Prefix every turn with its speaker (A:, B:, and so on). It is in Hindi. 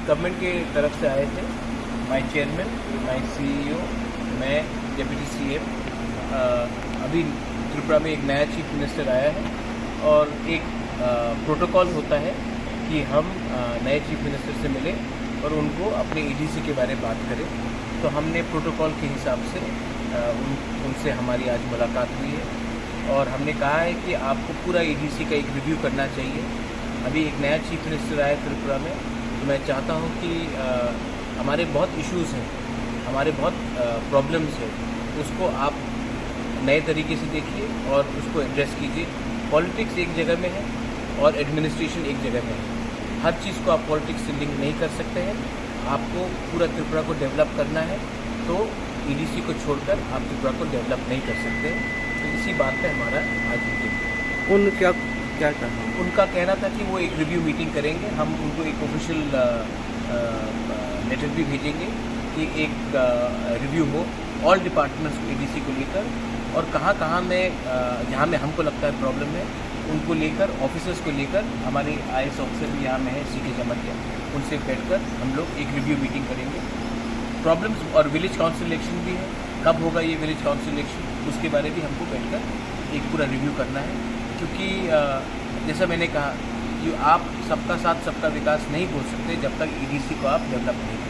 A: गवर्नमेंट की तरफ से आए थे, माय चेयरमैन, माय सीईओ, मैं डिप्टी सीएम। अभी त्रिपुरा में एक नया चीफ मिनिस्टर आया है और एक प्रोटोकॉल होता है कि हम नए चीफ मिनिस्टर से मिलें और उनको अपने ईडीसी के बारे में बात करें। तो हमने प्रोटोकॉल के हिसाब से उनसे हमारी आज मुलाकात हुई है और हमने कहा है कि आपको पूरा ईडीसी का एक रिव्यू करना चाहिए। अभी एक नया चीफ मिनिस्टर आया त्रिपुरा में, तो मैं चाहता हूँ कि हमारे बहुत इश्यूज़ हैं, हमारे बहुत प्रॉब्लम्स हैं, उसको आप नए तरीके से देखिए और उसको एड्रेस कीजिए। पॉलिटिक्स एक जगह में है और एडमिनिस्ट्रेशन एक जगह में है। हर चीज़ को आप पॉलिटिक्स से लिंक नहीं कर सकते हैं। आपको पूरा त्रिपुरा को डेवलप करना है तो ईडीसी को छोड़कर आप त्रिपुरा को डेवलप नहीं कर सकते हैं। तो इसी बात पे हमारा आज मीटिंग।
B: क्या कहा?
A: उनका कहना था कि वो एक रिव्यू मीटिंग करेंगे। हम उनको एक ऑफिशियल लेटर भी भेजेंगे कि एक रिव्यू हो ऑल डिपार्टमेंट्स ईडीसी को लेकर और कहाँ में जहाँ में हमको लगता है प्रॉब्लम है उनको लेकर, ऑफिसर्स को लेकर, हमारे आईएएस ऑफिसर भी यहाँ में है सीके जमटिया, उनसे बैठकर हम लोग एक रिव्यू मीटिंग करेंगे। प्रॉब्लम्स और विलेज काउंसिल इलेक्शन भी है, कब होगा ये विलेज काउंसिल इलेक्शन, उसके बारे में हमको बैठकर एक पूरा रिव्यू करना है। क्योंकि जैसा मैंने कहा कि आप सबका साथ सबका विकास नहीं बोल सकते जब तक ईडीसी को आप डेवलप नहीं करें।